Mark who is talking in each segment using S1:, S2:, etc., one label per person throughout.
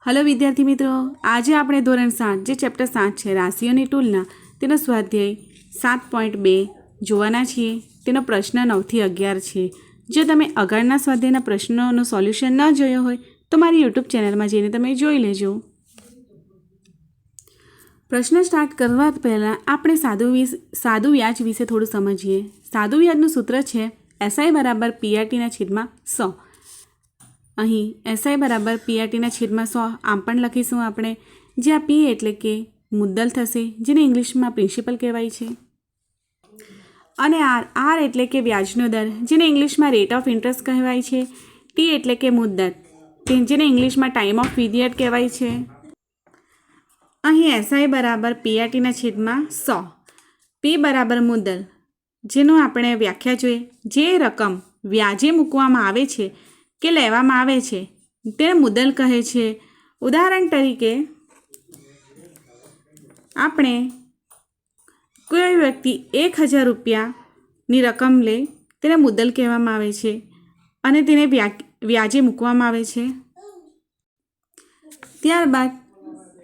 S1: Hello विद्यार्थी मित्रों, आज આપણે ધોરણ 7 જે ચેપ્ટર 7 છે રાશિઓની તુલના તેનો સ્વાધ્યાય 7.2 જોવાના છીએ। તેનો પ્રશ્ન 9 થી 11 છે। જો તમે આગળના સ્વાધ્યાયના પ્રશ્નોનું સોલ્યુશન ન જોયો હોય તો મારી YouTube ચેનલમાં જઈને તમે જોઈ લેજો। પ્રશ્ન સ્ટાર્ટ કરવા પહેલાં આપણે સાદું વ્યાજ વિશે થોડું સમજીએ। સાદું વ્યાજનું સૂત્ર છે SI બરાબર PRTના છેદમાં 100। અહીં SI બરાબર PRTના છેદમાં 100 આમ પણ લખીશું આપણે, જ્યાં P એટલે કે મુદ્દલ થશે, જેને ઇંગ્લિશમાં પ્રિન્સિપલ કહેવાય છે, અને R એટલે કે વ્યાજનો દર, જેને ઇંગ્લિશમાં રેટ ઓફ ઇન્ટરેસ્ટ કહેવાય છે, T એટલે કે મુદ્દત, જેને ઇંગ્લિશમાં ટાઈમ ઓફ પીરિયડ કહેવાય છે। અહીં SI બરાબર PRTના છેદમાં 100, P બરાબર મુદ્દલ, જેનું આપણે વ્યાખ્યા જોઈએ। જે રકમ વ્યાજે મૂકવામાં આવે છે કે લેવામાં આવે છે તેને મુદ્દલ કહે છે। ઉદાહરણ તરીકે આપણે કોઈ વ્યક્તિ 1000 રૂપિયાની રકમ લે તેને મુદ્દલ કહેવામાં આવે છે અને તેને વ્યાજે મૂકવામાં આવે છે। ત્યારબાદ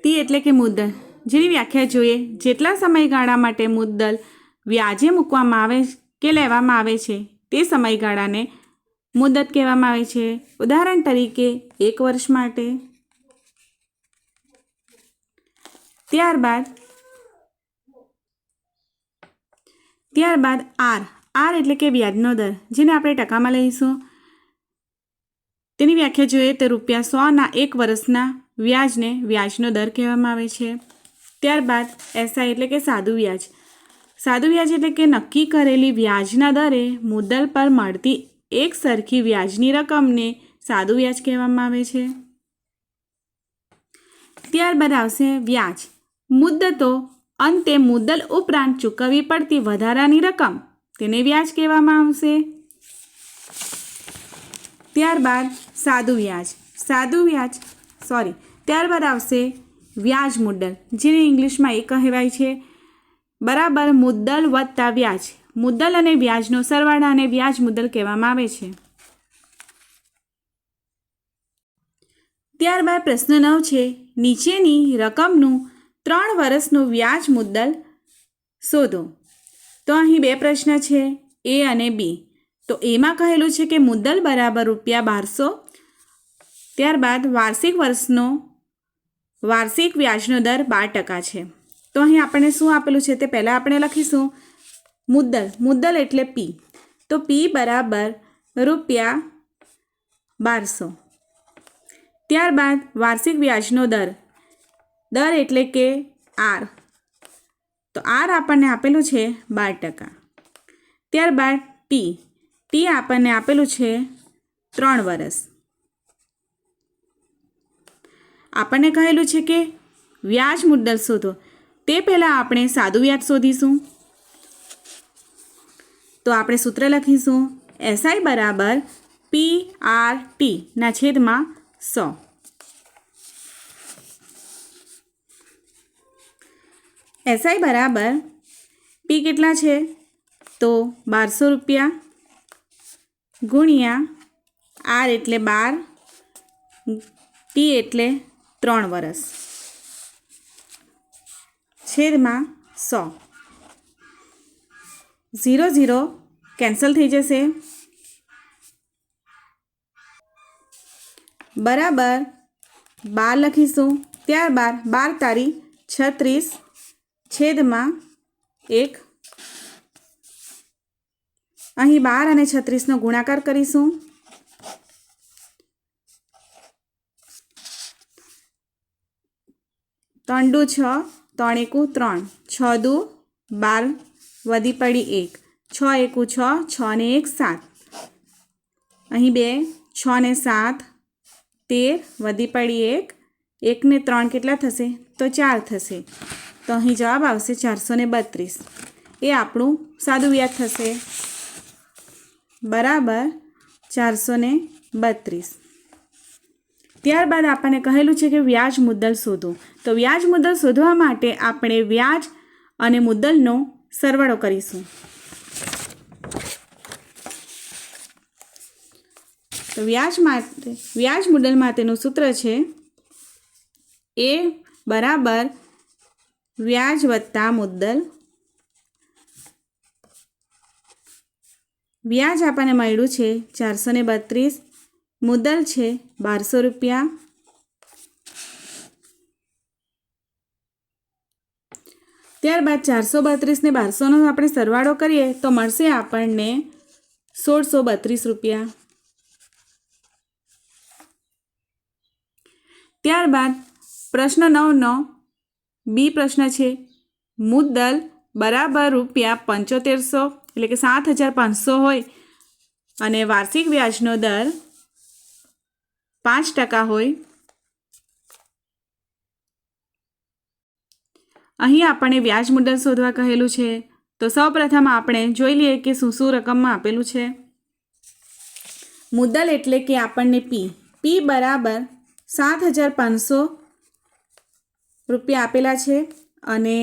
S1: T એટલે કે મુદ્દલ, જેની વ્યાખ્યા જોઈએ। જેટલા સમયગાળા માટે મુદ્દલ વ્યાજે મૂકવામાં આવે કે લેવામાં આવે છે તે સમયગાળાને મુદ્દત કહેવામાં આવે છે। ઉદાહરણ તરીકે 1 વર્ષ માટે। ત્યારબાદ R એટલે કે વ્યાજનો દર, જેને આપણે ટકામાં લઈશું। તેની વ્યાખ્યા જોઈએ તો ₹100ના 1 વર્ષના વ્યાજને વ્યાજનો દર કહેવામાં આવે છે। ત્યારબાદ SI એટલે કે સાદું વ્યાજ। સાદું વ્યાજ એટલે કે નક્કી કરેલી વ્યાજના દરે મુદ્દલ પર મળતી એક સરખી વ્યાજની રકમને સાદું વ્યાજ કહેવામાં આવે છે। ત્યારબાદ આવશે વ્યાજ। મુદ્દતો અંતે મુદ્દલ ઉપરાંત ચૂકવવી પડતી વધારાની રકમ, તેને વ્યાજ કહેવામાં આવશે। ત્યારબાદ ત્યારબાદ આવશે વ્યાજ મુદ્દલ, જેને ઇંગ્લિશમાં એ કહેવાય છે બરાબર મુદ્દલ વત્તા વ્યાજ। મુદ્દલ અને વ્યાજનો સરવાળાને વ્યાજ મુદ્દલ કહેવામાં આવે છે। ત્યારબાદ પ્રશ્ન 9 છે, નીચેની રકમનું 3 વર્ષનું વ્યાજ મુદ્દલ શોધો। તો અહીં 2 પ્રશ્ન છે, A અને B। તો એમાં કહેલું છે કે મુદ્દલ બરાબર ₹1200। ત્યારબાદ વાર્ષિક વ્યાજનો દર 12% છે। તો અહીં આપણને શું આપેલું છે તે પહેલાં આપણે લખીશું મુદ્દલ એટલે P। તો P બરાબર ₹1200। ત્યારબાદ વાર્ષિક વ્યાજનો દર એટલે કે R। તો R આપણને આપેલું છે 12%। ત્યારબાદ T આપણને આપેલું છે 3 વર્ષ। આપણને કહેલું છે કે વ્યાજ મુદ્દલ શોધો, તે પહેલાં આપણે સાદું વ્યાજ શોધીશું। તો આપણે સૂત્ર લખીશું SI બરાબર PRTના છેદમાં 100। SI બરાબર P કેટલા છે તો ₹1200 ગુણ્યા R એટલે 12, T એટલે 3 વર્ષ, છેદમાં 100। 0 0 કેન્સલ થઈ જશે, બરાબર 12 લખીશું। ત્યારબાદ 12 તારી 36 છેદમાં 1। અહીં 12 અને 36નો ગુણાકાર કરીશું। ત્રણ દુ 6, 3 એકુ 3, 6 દુ 12, વધી પડી 1, 6 એકુ 6, 6 ને 1 7, અહીં 2, 6 ને 7 13, વધી પડી 1, 1 ને 3 કેટલા થશે તો 4 થશે। તો અહીં જવાબ આવશે 432। એ આપણું સાદું વ્યાજ થશે, બરાબર 432। ત્યારબાદ આપણને કહેલું છે કે વ્યાજ મુદ્દલ શોધો। તો વ્યાજ મુદ્દલ શોધવા માટે આપણે વ્યાજ અને મુદ્દલનો સરવાળો કરીશું। તો વ્યાજ મુદ્દલ માટેનું સૂત્ર છે એ બરાબર વ્યાજ વત્તા મુદ્દલ. વ્યાજ આપણને મળ્યું છે 432, મુદ્દલ છે 1200 રૂપિયા. ત્યારબાદ 432 ને 1200નો આપણે સરવાળો કરીએ તો મળશે આપણને 1632 રૂપિયા. ત્યારબાદ પ્રશ્ન 9નો બી પ્રશ્ન છે, મુદ્દલ બરાબર રૂપિયા 7500 એટલે કે 7500 હોય અને વાર્ષિક વ્યાજનો દર 5% હોય. અહીં આપણને વ્યાજ મુદ્દલ શોધવા કહેલું છે. તો સૌપ્રથમ આપણે જોઈ લઈએ કે શું શું રકમમાં આપેલું છે. મુદ્દલ એટલે કે આપણને પી બરાબર 7500 રૂપિયા આપેલા છે અને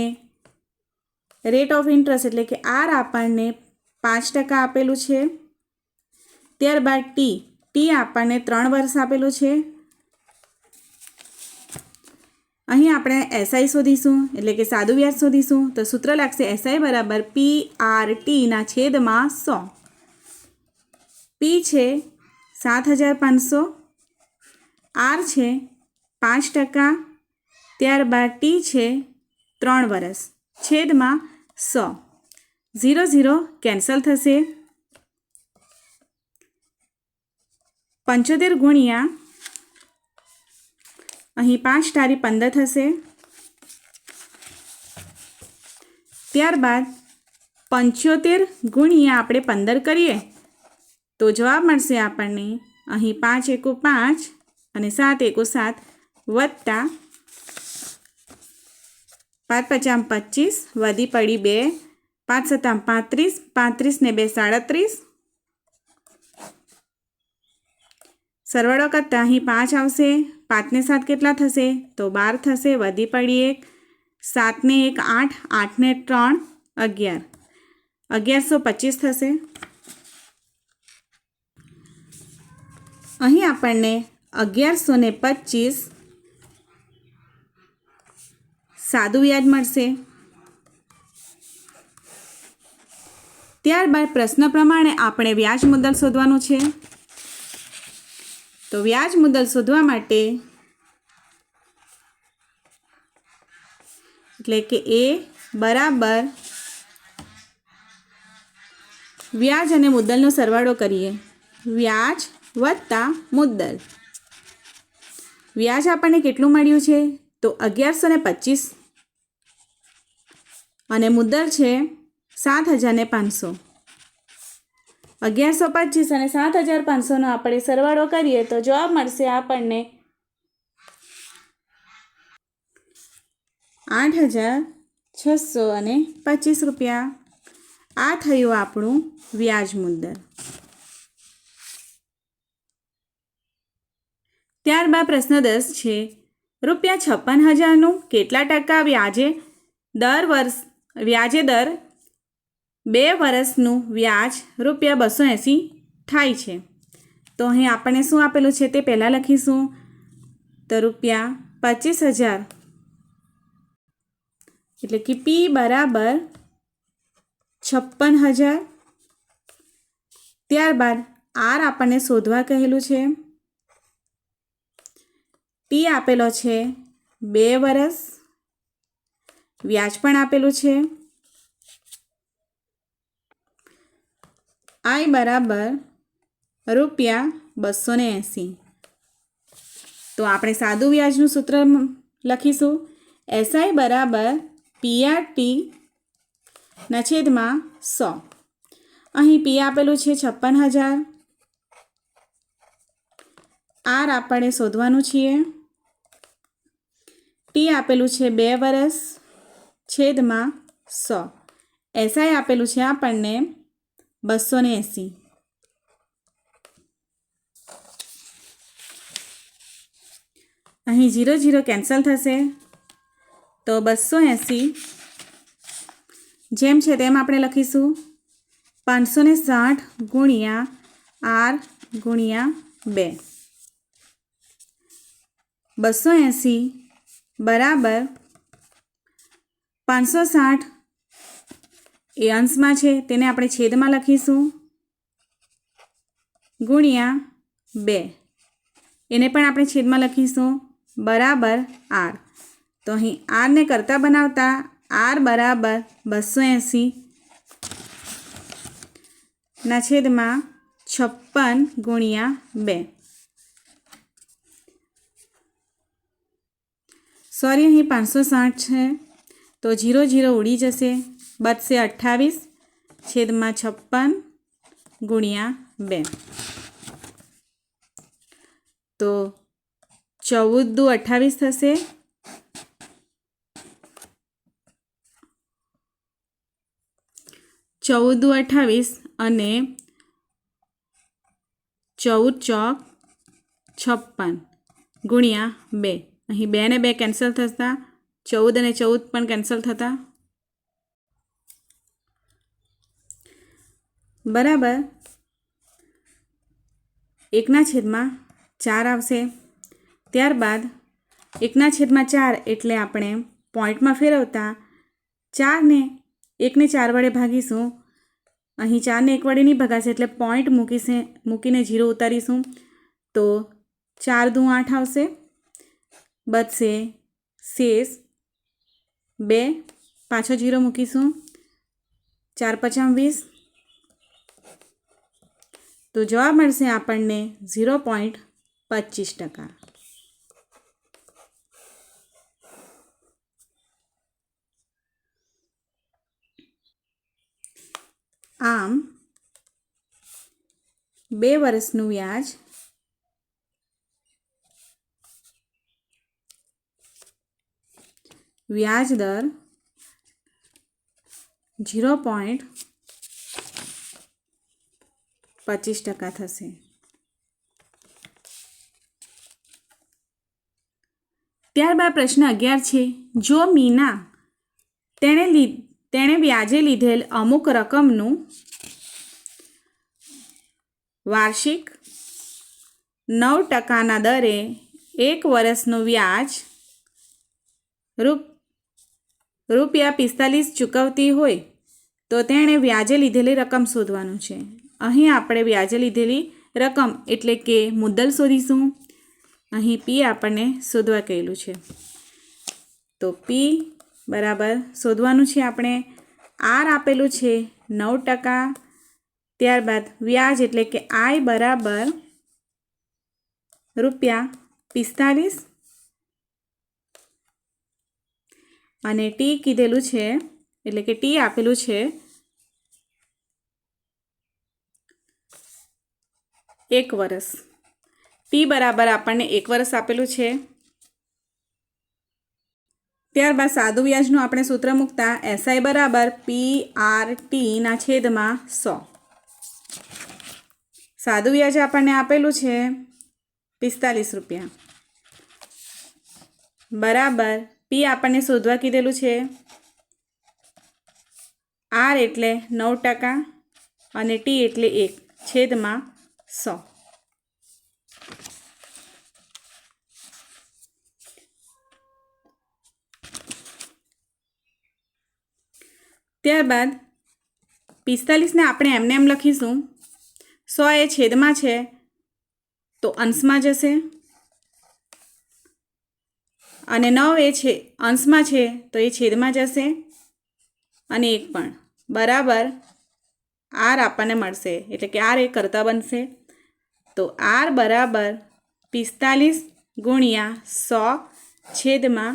S1: રેટ ઓફ ઇન્ટરેસ્ટ એટલે કે આર આપણને 5% આપેલું છે. ત્યારબાદ ટી આપણને 3 વર્ષ આપેલું છે. અહીં આપણે એસઆઈ શોધીશું એટલે કે સાદું વ્યાજ શોધીશું. તો સૂત્ર લાગશે એસઆઈ બરાબર PRT/100. પી છે 7500, આર છે 5%, ત્યારબાદ ટી છે 3 વર્ષ છેદમાં 100. 0 0 કેન્સલ થશે. 75 ગુણ્યા અહીં 5 તારી 15 થશે. ત્યારબાદ 75 ગુણ્યા આપણે 15 કરીએ તો જવાબ મળશે આપણને અહીં 5 એકુ 5 અને 7 એકુ 7 વત્તા 5 પચામ 25 વધી પડી 2, 5 સત્તામ 35, 35 ને 2 37. સરવાળો કરતાં અહીં 5 આવશે. 5 ને 7 કેટલા થશે તો 12 થશે. વધી પડી 1, 7 ને 1 8, 8 ને 3 11, 1125 થશે. અહીં આપણને 1125 સાદું વ્યાજ મળશે. ત્યારબાદ પ્રશ્ન પ્રમાણે આપણે વ્યાજ મુદ્દલ શોધવાનું છે. તો વ્યાજ મુદ્દલ શોધવા માટે એટલે કે એ બરાબર વ્યાજ અને મુદ્દલનો સરવાળો કરીએ. વ્યાજ વત્તા મુદ્દલ. વ્યાજ આપણને કેટલું મળ્યું છે તો 1125 અને મુદ્દલ છે 7500. 1125 અને 7500નો આપણે સરવાળો કરીએ તો જવાબ મળશે આપણને 8625 રૂપિયા. આ થયું આપણું વ્યાજ મુદ્દલ. ત્યારબાદ પ્રશ્ન 10 છે, રૂપિયા 56,000નું કેટલા ટકા વ્યાજે દર 2 વર્ષનું વ્યાજ રૂપિયા 280 થાય છે. તો અહીં આપણને શું આપેલું છે તે પહેલાં લખીશું. તો રૂપિયા 25,000 એટલે કે પી બરાબર 56,000. ત્યારબાદ આર આપણને શોધવા કહેલું છે. ટી આપેલો છે 2 વર્ષ. વ્યાજ પણ આપેલું છે. આઈ બરાબર રૂપિયા 280. તો આપણે સાદું વ્યાજનું સૂત્ર લખીશું. એસઆઈ બરાબર PRT/100. અહીં પી આપેલું છે 56,000. આર આપણે શોધવાનું છીએ. ટી આપેલું છે 2 વર્ષ છેદમાં 100. એસઆઈ આપેલું છે આપણને 280. અહીં 0 0 કેન્સલ થશે. તો 280 જેમ છે તેમ આપણે લખીશું. 560 ગુણ્યા આર ગુણ્યા 2. 280 બરાબર 560 એ અંશમાં છે તેને આપણે છેદમાં લખીશું ગુણ્યા 2 એને પણ આપણે છેદમાં લખીશું બરાબર r. તો અહીં r ને કરતા બનાવતા r બરાબર 280 ના છેદમાં 56 ગુણ્યા 2. સોરી, અહીં 560 છે તો 0 0 ઉડી જશે, બચશે 28 છેદમાં 56 ગુણ્યા 2. તો 14 દુ 28 થશે, 14 દુ 28 અને 14 ચોક 56 ગુણ્યા 2. અહીં 2 ને 2 કેન્સલ થતા 14 અને 14 પણ કેન્સલ થતા બરાબર 1/4 આવશે. ત્યારબાદ 1/4 એટલે આપણે પોઈન્ટમાં ફેરવતા 4 ને 1 ને 4 વડે ભાગીશું. અહીં 4 ને 1 વડે નહીં ભગાશે એટલે પોઈન્ટ મૂકીને 0 ઉતારીશું. તો 4 દુ 8 આવશે, બચશે શેષ 2, પાછો 0 મૂકીશું, 4 × 5 = 20. તો જવાબ મળશે આપણને 0.25%. આમ 2 વર્ષનું વ્યાજ દર 0.25% થશે. ત્યારબાદ પ્રશ્ન 11 છે. જો મીના તેણે વ્યાજે લીધેલ અમુક રકમનું વાર્ષિક 9%ના દરે 1 વર્ષનું વ્યાજ ₹45 ચૂકવતી હોય તો તેણે વ્યાજે લીધેલી રકમ શોધવાનું છે. અહીં આપણે વ્યાજે લીધેલી રકમ એટલે કે મુદ્દલ શોધીશું. અહીં P આપણને શોધવા કહેલું છે તો P બરાબર શોધવાનું છે આપણે. R આપેલું છે 9%. ત્યારબાદ વ્યાજ એટલે કે I બરાબર ₹45 અને T કીધેલું છે એટલે કે T આપેલું છે 1 વર્ષ. T બરાબર આપણને 1 વર્ષ આપેલું છે. ત્યારબાદ સાદું વ્યાજનું આપણે સૂત્ર મૂકતા SI બરાબર PRT ના છેદમાં 100. સાદું વ્યાજ આપણને આપેલું છે ₹45 બરાબર P આપણને શોધવા કીધેલું છે R એટલે 9% અને T એટલે 1 છેદમાં 100. ત્યારબાદ 45 ને આપણે એમને એમ લખીશું. 100 એ છેદમાં છે તો અંશમાં જશે અને 9 એ અંશમાં છે તો એ છેદમાં જશે અને 1 પણ બરાબર R આપણને મળશે એટલે કે R એ કરતા બનશે. તો R બરાબર 45 ગુણ્યા 100 છેદમાં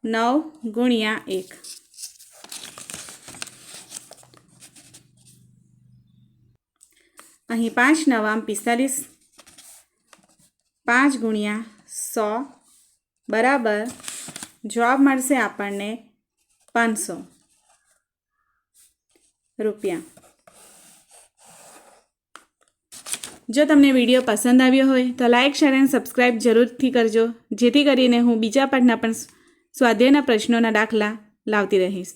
S1: 9 ગુણ્યા 1. અહીં 5 × 9 = 45, 5 ગુણ્યા 100 બરાબર જવાબ મળશે આપણને ₹500. જો તમને વિડીયો પસંદ આવ્યો હોય તો લાઇક, શેર અને સબસ્ક્રાઈબ જરૂરથી કરજો, જેથી કરીને હું બીજા પાઠના પણ સ્વાધ્યાયના પ્રશ્નોના દાખલા લાવતી રહીશ.